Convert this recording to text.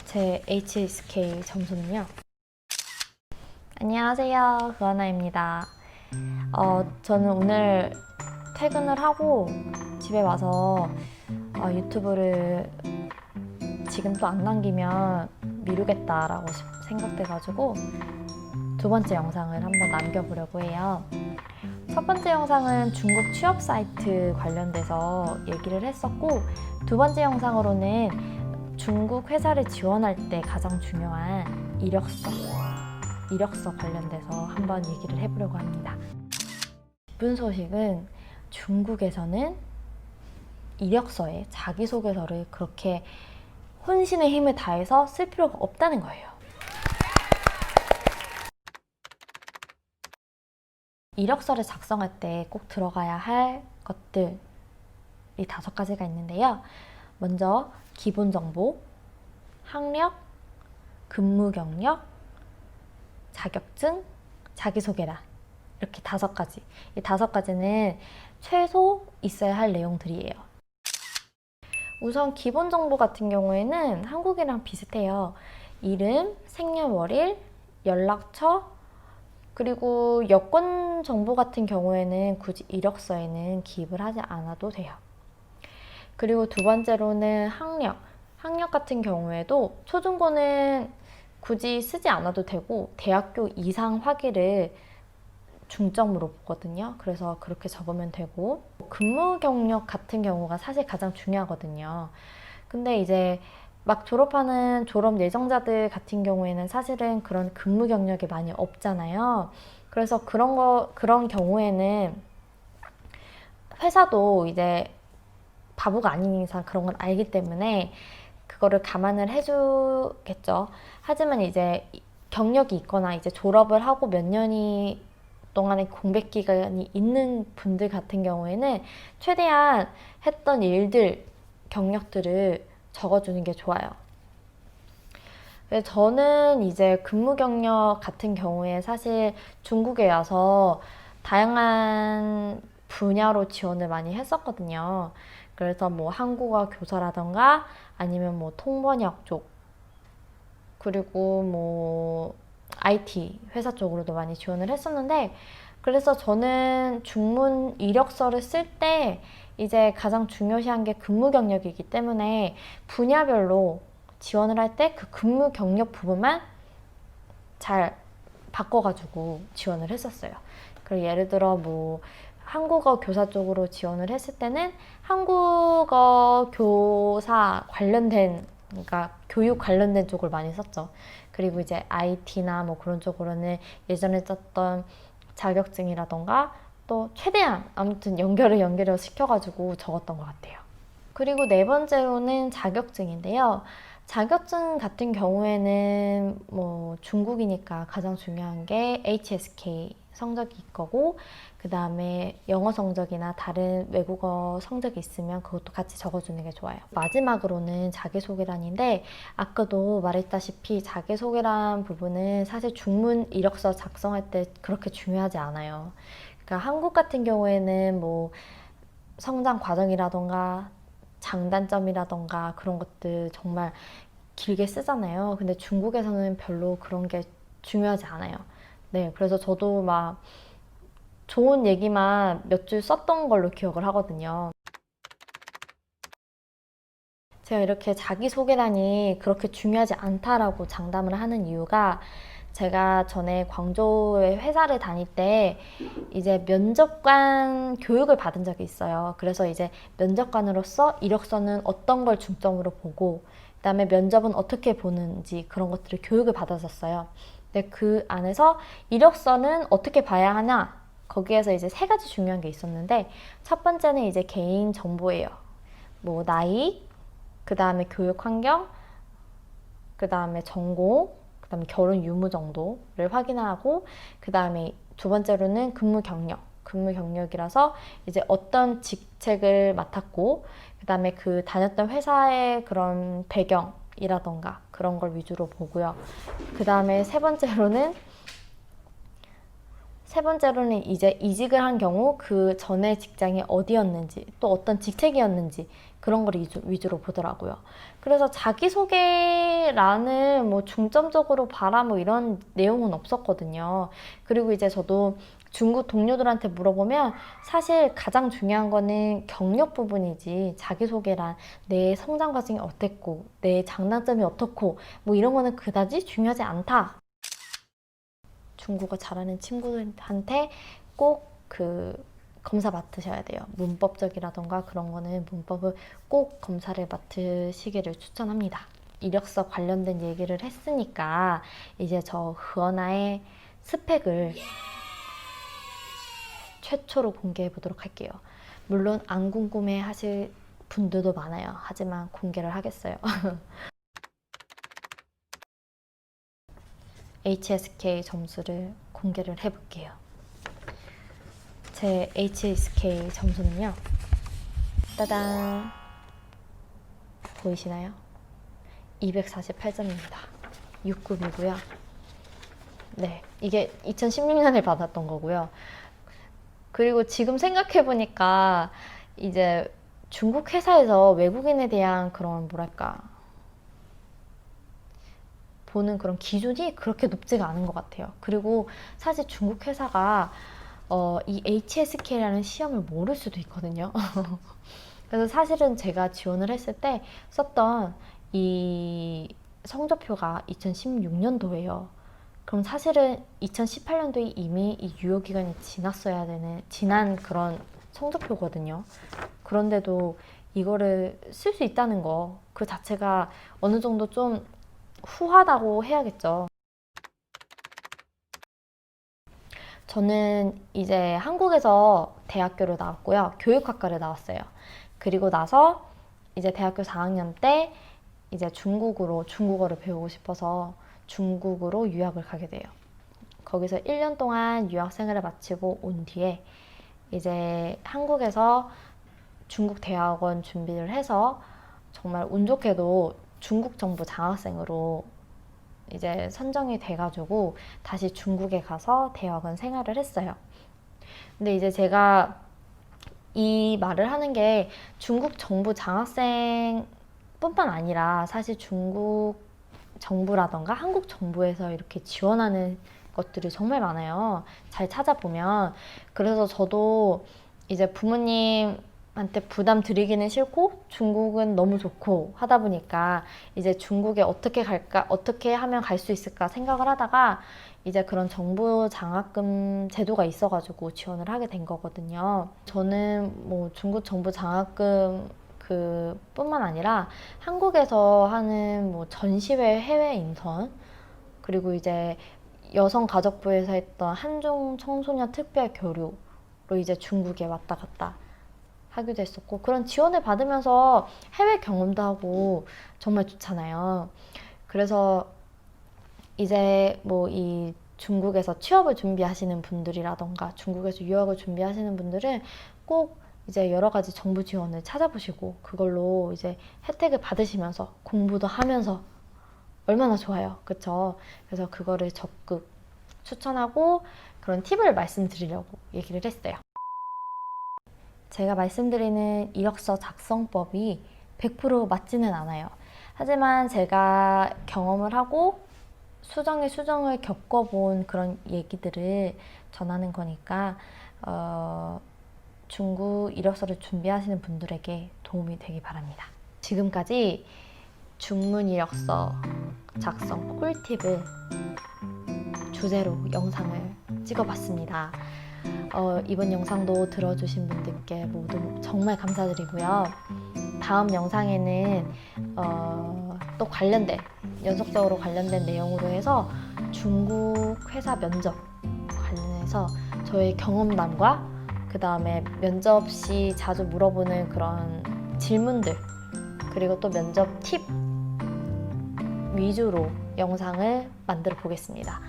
제 HSK 점수는요. 안녕하세요, 그하나입니다. 저는 오늘 퇴근을 하고 집에 와서 유튜브를 지금 또 안 남기면 미루겠다라고 생각돼가지고 두 번째 영상을 한번 남겨보려고 해요. 첫 번째 영상은 중국 취업 사이트 관련돼서 얘기를 했었고, 두 번째 영상으로는 중국 회사를 지원할 때 가장 중요한 이력서 관련돼서 한번 얘기를 해보려고 합니다. 기쁜 소식은 중국에서는 이력서에 자기소개서를 그렇게 혼신의 힘을 다해서 쓸 필요가 없다는 거예요. 이력서를 작성할 때 꼭 들어가야 할 것들이 5가지가 있는데요. 먼저 기본 정보, 학력, 근무 경력, 자격증, 자기소개란, 이렇게 5가지. 이 5가지는 최소 있어야 할 내용들이에요. 우선 기본 정보 같은 경우에는 한국이랑 비슷해요. 이름, 생년월일, 연락처, 그리고 여권 정보 같은 경우에는 굳이 이력서에는 기입을 하지 않아도 돼요. 그리고 두 번째로는 학력 같은 경우에도 초중고는 굳이 쓰지 않아도 되고 대학교 이상 학위를 중점으로 보거든요. 그래서 그렇게 적으면 되고, 근무 경력 같은 경우가 사실 가장 중요하거든요. 근데 이제 막 졸업하는 졸업 예정자들 같은 경우에는 사실은 그런 근무 경력이 많이 없잖아요. 그래서 그런 경우에는 회사도 이제 바보가 아닌 이상 그런 건 알기 때문에 그거를 감안을 해주겠죠. 하지만 이제 경력이 있거나 이제 졸업을 하고 몇 년이 동안의 공백 기간이 있는 분들 같은 경우에는 최대한 했던 일들, 경력들을 적어주는 게 좋아요. 저는 이제 근무 경력 같은 경우에 사실 중국에 와서 다양한 분야로 지원을 많이 했었거든요. 그래서 뭐 한국어 교사라던가 아니면 뭐 통번역 쪽, 그리고 뭐 IT 회사 쪽으로도 많이 지원을 했었는데, 그래서 저는 중문 이력서를 쓸 때 이제 가장 중요시한 게 근무 경력이기 때문에 분야별로 지원을 할 때 그 근무 경력 부분만 잘 바꿔가지고 지원을 했었어요. 그리고 예를 들어 뭐 한국어 교사 쪽으로 지원을 했을 때는 한국어 교사 관련된, 그러니까 교육 관련된 쪽을 많이 썼죠. 그리고 이제 IT나 뭐 그런 쪽으로는 예전에 썼던 자격증이라던가 또 최대한 아무튼 연결을 시켜가지고 적었던 것 같아요. 그리고 네 번째로는 자격증인데요. 자격증 같은 경우에는 뭐 중국이니까 가장 중요한 게 HSK 성적이 있고, 그 다음에 영어 성적이나 다른 외국어 성적이 있으면 그것도 같이 적어주는 게 좋아요. 마지막으로는 자기소개란인데, 아까도 말했다시피 자기소개란 부분은 사실 중문 이력서 작성할 때 그렇게 중요하지 않아요. 그러니까 한국 같은 경우에는 뭐 성장 과정이라던가 장단점이라던가 그런 것들 정말 길게 쓰잖아요. 근데 중국에서는 별로 그런 게 중요하지 않아요. 네, 그래서 저도 막 좋은 얘기만 몇 줄 썼던 걸로 기억을 하거든요. 제가 이렇게 자기소개란이 그렇게 중요하지 않다라고 장담을 하는 이유가, 제가 전에 광저우에 회사를 다닐 때 이제 면접관 교육을 받은 적이 있어요. 그래서 이제 면접관으로서 이력서는 어떤 걸 중점으로 보고, 그 다음에 면접은 어떻게 보는지 그런 것들을 교육을 받았었어요. 근데 그 안에서 이력서는 어떻게 봐야 하나, 거기에서 이제 3가지 중요한 게 있었는데, 첫 번째는 이제 개인 정보예요. 뭐 나이, 그 다음에 교육 환경, 그 다음에 전공, 그 다음에 결혼 유무 정도를 확인하고, 그 다음에 두 번째로는 근무 경력이라서 이제 어떤 직책을 맡았고, 그 다음에 그 다녔던 회사의 그런 배경이라던가 그런 걸 위주로 보고요. 그 다음에 세 번째로는 이제 이직을 한 경우 그 전에 직장이 어디였는지, 또 어떤 직책이었는지 그런 걸 위주로 보더라고요. 그래서 자기소개란을 뭐 중점적으로 봐라 뭐 이런 내용은 없었거든요. 그리고 이제 저도 중국 동료들한테 물어보면 사실 가장 중요한 거는 경력 부분이지, 자기소개란 내 성장 과정이 어땠고 내 장단점이 어떻고 뭐 이런 거는 그다지 중요하지 않다. 중국어 잘하는 친구들한테 꼭 검사 맡으셔야 돼요. 문법적이라던가 그런 거는 문법을 꼭 검사를 맡으시기를 추천합니다. 이력서 관련된 얘기를 했으니까 이제 저 흐어나의 스펙을 최초로 공개해 보도록 할게요. 물론 안 궁금해 하실 분들도 많아요. 하지만 공개를 하겠어요. HSK 점수를 공개를 해볼게요. 제 HSK 점수는요. 따단! 보이시나요? 248점입니다. 6급이고요. 네, 이게 2016년에 받았던 거고요. 그리고 지금 생각해보니까 이제 중국 회사에서 외국인에 대한 그런 뭐랄까 보는 그런 기준이 그렇게 높지가 않은 것 같아요. 그리고 사실 중국 회사가 이 HSK라는 시험을 모를 수도 있거든요. 그래서 사실은 제가 지원을 했을 때 썼던 이 성적표가 2016년도예요. 그럼 사실은 2018년도에 이미 이 유효기간이 지난 그런 성적표거든요. 그런데도 이거를 쓸 수 있다는 거, 그 자체가 어느 정도 좀 후하다고 해야겠죠. 저는 이제 한국에서 대학교를 나왔고요. 교육학과를 나왔어요. 그리고 나서 이제 대학교 4학년 때 이제 중국어를 배우고 싶어서 중국으로 유학을 가게 돼요. 거기서 1년 동안 유학 생활을 마치고 온 뒤에 이제 한국에서 중국 대학원 준비를 해서 정말 운 좋게도 중국 정부 장학생으로 이제 선정이 돼가지고 다시 중국에 가서 대학원 생활을 했어요. 근데 이제 제가 이 말을 하는 게 중국 정부 장학생 뿐만 아니라 사실 중국 정부라던가 한국 정부에서 이렇게 지원하는 것들이 정말 많아요. 잘 찾아보면. 그래서 저도 이제 부모님한테 부담 드리기는 싫고 중국은 너무 좋고 하다 보니까 이제 중국에 어떻게 갈까, 어떻게 하면 갈 수 있을까 생각을 하다가 이제 그런 정부 장학금 제도가 있어가지고 지원을 하게 된 거거든요. 저는 뭐 중국 정부 장학금 뿐만 아니라 한국에서 하는 뭐 전시회 해외 인턴, 그리고 이제 여성가족부에서 했던 한중 청소년 특별 교류로 이제 중국에 왔다 갔다 하기도 했었고, 그런 지원을 받으면서 해외 경험도 하고 정말 좋잖아요. 그래서 이제 뭐 이 중국에서 취업을 준비하시는 분들이라던가 중국에서 유학을 준비하시는 분들은 꼭 이제 여러 가지 정부 지원을 찾아보시고 그걸로 이제 혜택을 받으시면서 공부도 하면서 얼마나 좋아요. 그쵸? 그래서 그거를 적극 추천하고 그런 팁을 말씀드리려고 얘기를 했어요. 제가 말씀드리는 이력서 작성법이 100% 맞지는 않아요. 하지만 제가 경험을 하고 수정을 겪어본 그런 얘기들을 전하는 거니까 중국 이력서를 준비하시는 분들에게 도움이 되기 바랍니다. 지금까지 중문 이력서 작성 꿀팁을 주제로 영상을 찍어봤습니다. 이번 영상도 들어주신 분들께 모두 정말 감사드리고요. 다음 영상에는 또 연속적으로 관련된 내용으로 해서 중국 회사 면접 관련해서 저의 경험담과 그 다음에 면접 시 자주 물어보는 그런 질문들, 그리고 또 면접 팁 위주로 영상을 만들어 보겠습니다.